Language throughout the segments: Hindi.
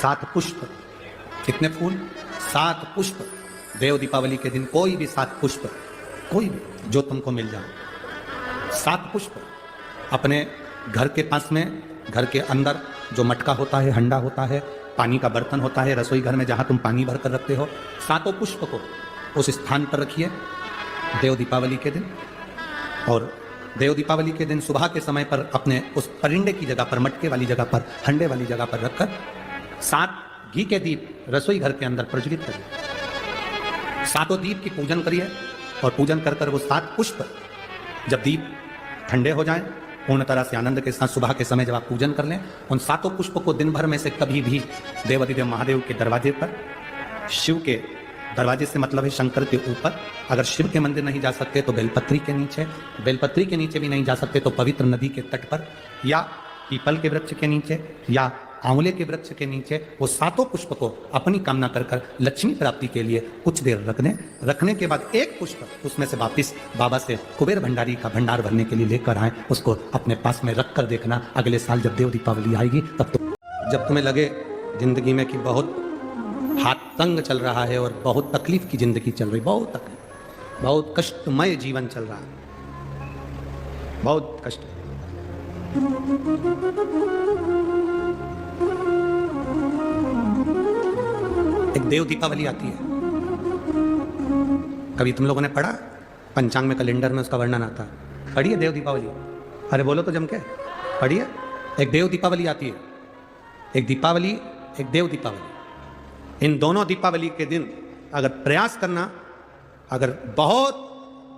7 पुष्प। कितने फूल? 7 पुष्प। देव दीपावली के दिन कोई भी 7 पुष्प, कोई भी जो तुमको मिल जाए, 7 पुष्प अपने घर के पास में, घर के अंदर जो मटका होता है, हंडा होता है, पानी का बर्तन होता है, रसोई घर में जहां तुम पानी भर कर रखते हो, 7 पुष्प को उस स्थान पर रखिए देव दीपावली के दिन। और देव दीपावली के दिन सुबह के समय पर अपने उस परिंडे की जगह पर, मटके वाली जगह पर, हंडे वाली जगह पर रखकर 7 घी के दीप रसोई घर के अंदर प्रज्वलित करिए। 7 दीप की पूजन करिए और पूजन कर कर वो 7 पुष्प जब दीप ठंडे हो जाएं, पूर्ण तरह से आनंद के साथ सुबह के समय जब आप पूजन कर लें, उन 7 पुष्प को दिन भर में से कभी भी देवाधिदेव महादेव के दरवाजे पर, शिव के दरवाजे से मतलब है शंकर के ऊपर, अगर शिव के मंदिर नहीं जा सकते तो बेलपत्री के नीचे, बेलपत्री के नीचे भी नहीं जा सकते तो पवित्र नदी के तट पर, या पीपल के वृक्ष के नीचे, या आंवले के वृक्ष के नीचे वो 7 पुष्प को अपनी कामना कर कर लक्ष्मी प्राप्ति के लिए कुछ देर रखने के बाद एक पुष्प उसमें से वापिस बाबा से कुबेर भंडारी का भंडार भरने के लिए लेकर आए, उसको अपने पास में रख कर देखना। अगले साल जब देव दीपावली आएगी तब तो जब तुम्हें लगे जिंदगी में कि बहुत हाथ तंग चल रहा है और बहुत तकलीफ की जिंदगी चल रही, बहुत तकलीफ, बहुत कष्टमय जीवन चल रहा है, बहुत कष्ट, एक देव दीपावली आती है। कभी तुम लोगों ने पढ़ा? पंचांग में, कैलेंडर में उसका वर्णन आता है। पढ़िए देव दीपावली? अरे बोलो तो जम के पढ़िए। एक देव दीपावली आती है, एक दीपावली, एक देव दीपावली। इन दोनों दीपावली के दिन अगर प्रयास करना, अगर बहुत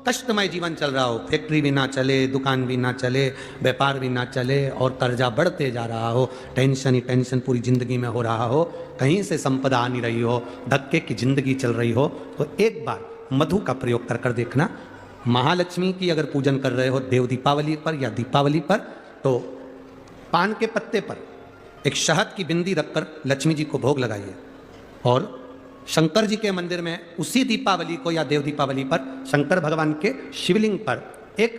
कष्टमय जीवन चल रहा हो, फैक्ट्री भी ना चले, दुकान भी ना चले, व्यापार भी ना चले और कर्जा बढ़ते जा रहा हो, टेंशन ही टेंशन पूरी जिंदगी में हो रहा हो, कहीं से संपदा आ नहीं रही हो, धक्के की जिंदगी चल रही हो, तो एक बार मधु का प्रयोग कर कर देखना। महालक्ष्मी की अगर पूजन कर रहे हो देव दीपावली पर या दीपावली पर, तो पान के पत्ते पर एक शहद की बिंदी रखकर लक्ष्मी जी को भोग लगाइए और शंकर जी के मंदिर में उसी दीपावली को या देव दीपावली पर शंकर भगवान के शिवलिंग पर एक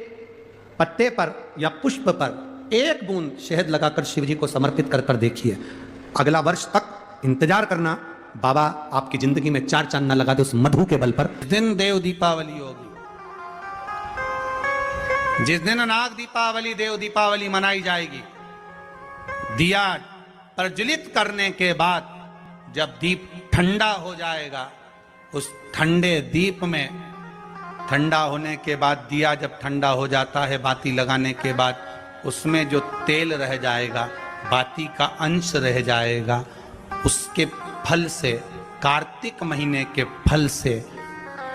पत्ते पर या पुष्प पर एक बूंद शहद लगाकर शिव जी को समर्पित कर कर देखिए। अगला वर्ष तक इंतजार करना, बाबा आपकी जिंदगी में 4 चांद न लगा दे उस मधु के बल पर। जिस दिन देव दीपावली होगी, जिस दिन नाग दीपावली, देव दीपावली मनाई जाएगी, दिया प्रज्वलित करने के बाद जब दीप ठंडा हो जाएगा, उस ठंडे दीप में, ठंडा होने के बाद दिया जब ठंडा हो जाता है, बाती लगाने के बाद उसमें जो तेल रह जाएगा, बाती का अंश रह जाएगा, उसके फल से, कार्तिक महीने के फल से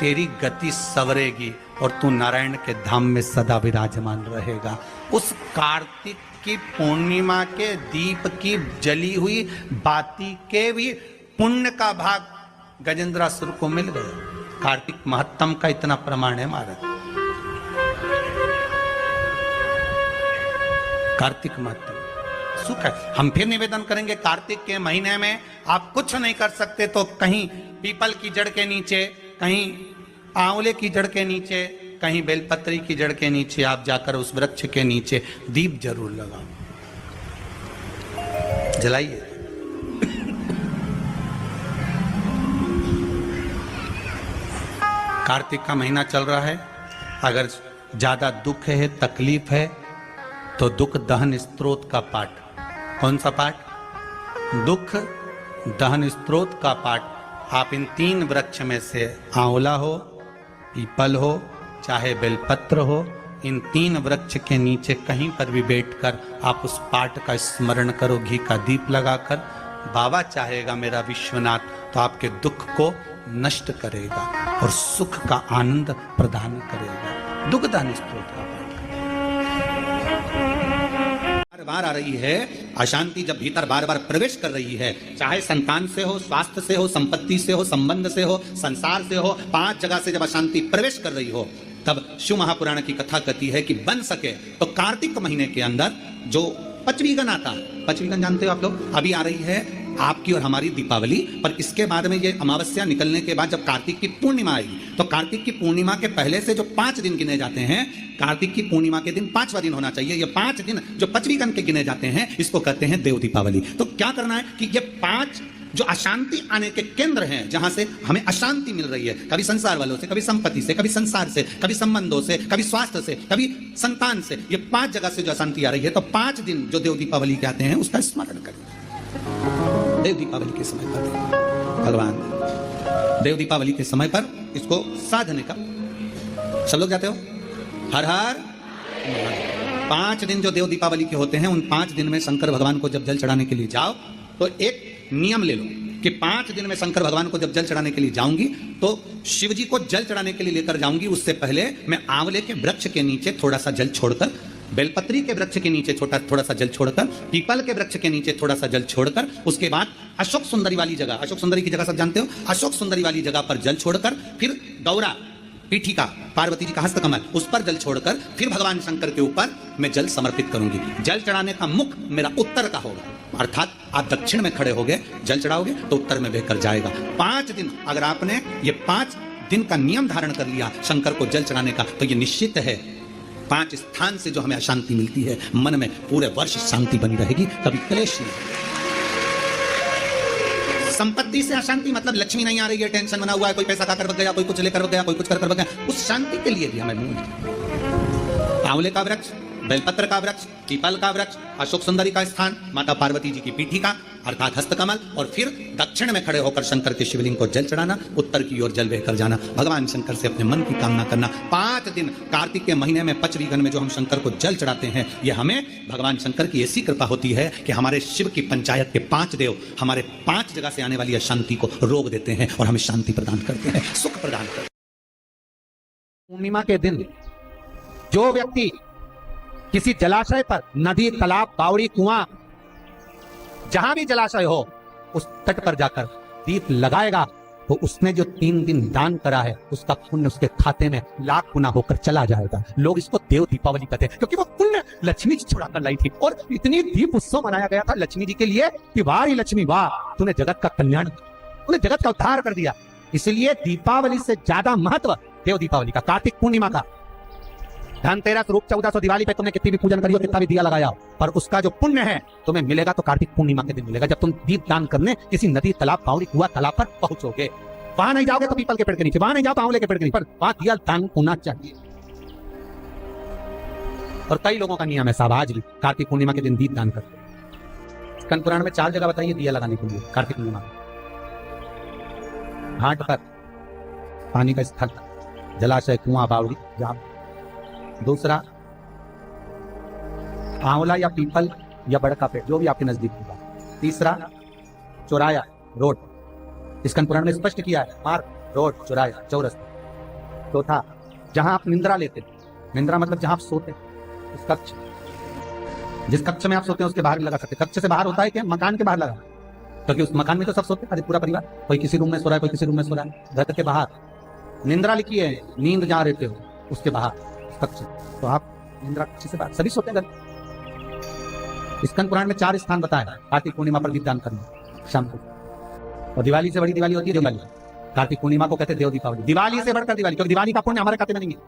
तेरी गति सवरेगी और तू नारायण के धाम में सदा विराजमान रहेगा। उस कार्तिक की पूर्णिमा के दीप की जली हुई बाती के भी पुण्य का भाग गजेंद्रासुर को मिल गया। कार्तिक महत्तम का इतना प्रमाण है महाराज, कार्तिक महत्तम सुख है। हम फिर निवेदन करेंगे, कार्तिक के महीने में आप कुछ नहीं कर सकते तो कहीं पीपल की जड़ के नीचे, कहीं आंवले की जड़ के नीचे, कहीं बेलपत्री की जड़ के नीचे आप जाकर उस वृक्ष के नीचे दीप जरूर लगाओ, जलाइए। कार्तिक का महीना चल रहा है, अगर ज्यादा दुख है, तकलीफ है, तो दुख दहन स्तोत्र का पाठ। कौन सा पाठ? दुख दहन स्तोत्र का पाठ आप इन 3 वृक्ष में से, आंवला हो, पीपल हो, चाहे बेलपत्र हो, इन 3 वृक्ष के नीचे कहीं पर भी बैठकर आप उस पाठ का स्मरण करो, घी का दीप लगाकर। बाबा चाहेगा मेरा विश्वनाथ तो आपके दुख को नष्ट करेगा और सुख का आनंद प्रदान करेगा। दुख दहन स्तोत्र का पाठ बार आ रही है, अशांति जब भीतर बार बार प्रवेश कर रही है, चाहे संतान से हो, स्वास्थ्य से हो, संपत्ति से हो, संबंध से हो, संसार से हो, 5 जगह से जब अशांति प्रवेश कर रही हो, तब शिव महापुराण की कथा कहती है कि बन सके तो कार्तिक महीने के अंदर जो पचवीगन आता है, पचवीगन जानते हो आप लोग, अभी आ रही है आपकी और हमारी दीपावली। पर इसके बाद में ये अमावस्या निकलने के बाद जब कार्तिक की पूर्णिमा आएगी, तो कार्तिक की पूर्णिमा के पहले से जो 5 दिन गिने जाते हैं, कार्तिक की पूर्णिमा के दिन 5वां दिन होना चाहिए। ये 5 दिन जो 5वीं गण के गिने जाते हैं, इसको कहते हैं देव दीपावली। तो क्या करना है कि ये 5 जो अशांति आने के केंद्र हैं, जहां से हमें अशांति मिल रही है, कभी संसार वालों से, कभी संपत्ति से, कभी संसार से, कभी संबंधों से, कभी स्वास्थ्य से, कभी संतान से, ये 5 जगह से जो अशांति आ रही है, तो 5 दिन जो देव दीपावली कहते हैं उसका स्मरण करें। देव दीपावली के समय पर भगवान देव दीपावली के समय पर इसको साधने का सब लोग जाते हो। हर हर 5 दिन जो देव दीपावली के होते हैं, उन 5 दिन में शंकर भगवान को जब जल चढ़ाने के लिए जाओ तो एक नियम ले लो कि 5 दिन में शंकर भगवान को जब जल चढ़ाने के लिए जाऊंगी तो शिव जी को जल चढ़ाने के लिए लेकर जाऊंगी, उससे पहले मैं आंवले के वृक्ष के नीचे थोड़ा सा जल छोड़कर, बेलपत्री के वृक्ष के नीचे थोड़ा सा जल छोड़कर, पीपल के वृक्ष के नीचे थोड़ा सा जल छोड़कर, उसके बाद अशोक सुंदरी वाली जगह, अशोक सुंदरी की जगह सब जानते हो, अशोक सुंदरी वाली जगह पर जल छोड़कर, फिर गौरा पीठिका पार्वती जी का हस्तकमल, उस पर जल छोड़कर फिर भगवान शंकर के ऊपर मैं जल समर्पित करूंगी। जल चढ़ाने का मुख मेरा उत्तर का होगा, अर्थात आप दक्षिण में खड़े होगे, जल चढ़ाओगे तो उत्तर में बहकर जाएगा। 5 दिन अगर आपने ये 5 दिन का नियम धारण कर लिया शंकर को जल चढ़ाने का, तो ये निश्चित है 5 स्थान से जो हमें अशांति मिलती है, मन में पूरे वर्ष शांति बनी रहेगी, कभी क्लेश नहीं। संपत्ति से अशांति मतलब लक्ष्मी नहीं आ रही है, टेंशन बना हुआ है, कोई पैसा खाकर बग गया, कोई कुछ लेकर बग गया, कोई कुछ कर बग गया, उस शांति के लिए भी हमें आंवले का वृक्ष, बेलपत्र का वृक्ष, पीपल का वृक्ष, अशोक सुंदरी का स्थान, माता पार्वती जी की पीठिका अर्थात हस्तकमल, और फिर दक्षिण में खड़े होकर शंकर के शिवलिंग को जल चढ़ाना, उत्तर की ओर जल बहकर जाना, भगवान शंकर से अपने मन की कामना करना। 5 दिन कार्तिक के महीने में 5वीं गण में जो हम शंकर को जल चढ़ाते हैं, ये हमें भगवान शंकर की ऐसी कृपा होती है कि हमारे शिव की पंचायत के 5 देव हमारे 5 जगह से आने वाली अशांति को रोक देते हैं और हमें शांति प्रदान करते हैं, सुख प्रदान करते हैं। पूर्णिमा के दिन जो व्यक्ति किसी जलाशय पर, नदी, तालाब, बावड़ी, कुआं, जहां भी जलाशय हो, उस तट पर जाकर दीप लगाएगा तो उसने जो 3 दिन दान करा है उसका पुण्य उसके खाते में लाख गुना होकर चला जाएगा। लोग इसको देव दीपावली कहते हैं क्योंकि वो पुण्य लक्ष्मी जी छुड़ा कर लाई थी, और इतनी दीप उत्सव मनाया गया था लक्ष्मी जी के लिए कि वाह रे लक्ष्मी वाह, तूने जगत का कल्याण, तूने जगत का उद्धार कर दिया। इसलिए दीपावली से ज्यादा महत्व देव दीपावली का, कार्तिक पूर्णिमा का। धनतेरस, रूप 1400, दिवाली पे तुमने कितनी भी पूजन करी हो, कितना भी दिया लगाया हो, पर उसका जो पुण्य है तुम्हें मिलेगा तो कार्तिक पूर्णिमा के दिन मिलेगा, जब तुम दीप दान करने किसी नदी, तालाब, बावड़ी, कुआं, तालाब पर पहुंचोगे। वहां नहीं जाओगे तो पीपल के पेड़ के नीचे, वहां नहीं जाओ तो आंवले के पेड़ के नीचे, पर वहां दिया दान होना चाहिए। और कई लोगों का नियम है साहब, आज भी कार्तिक पूर्णिमा के दिन दीप दान करते हैं। स्कंद पुराण में 4 जगह बताइए दिया लगाने के लिए कार्तिक पूर्णिमा में। घाट पर, पानी का स्थल, जलाशय, कुआं, बावड़ी, जहां। दूसरा, आंवला या पीपल या बड़ का पेड़, जो भी आपके नजदीक होगा। तीसरा, चौराया, रोड, स्कंद पुराण में स्पष्ट किया है, मार्ग, रोड, चौराया, चौरस्ता। चौथा, जहां आप निंद्रा लेते, निंद्रा मतलब जहां आप सोते, उस कक्ष, जिस कक्ष में आप सोते हैं उसके बाहर लगा सकते। कक्ष से बाहर होता है कि मकान के बाहर लगा, क्योंकि उस मकान में तो सब सोते हैं, पूरा परिवार, कोई किसी रूम में सो रहा है, कोई किसी रूम में सो रहा है। घर के बाहर निंद्रा लिखी है, नींद जहां रहते हो उसके बाहर कक्ष, तो आप निंद्रा कक्ष से बाहर, सभी सोते हैं घर। स्कंद पुराण में 4 स्थान बताए कार्तिक पूर्णिमा पर दीप दान करना शाम को। और दिवाली से बड़ी दिवाली होती है दिवाली, कार्तिक पूर्णिमा को कहते हैं देव दीपावली। दिवाली से बढ़कर दिवाली, क्योंकि दिवाली का पुण्य हमारे खाते में नहीं है।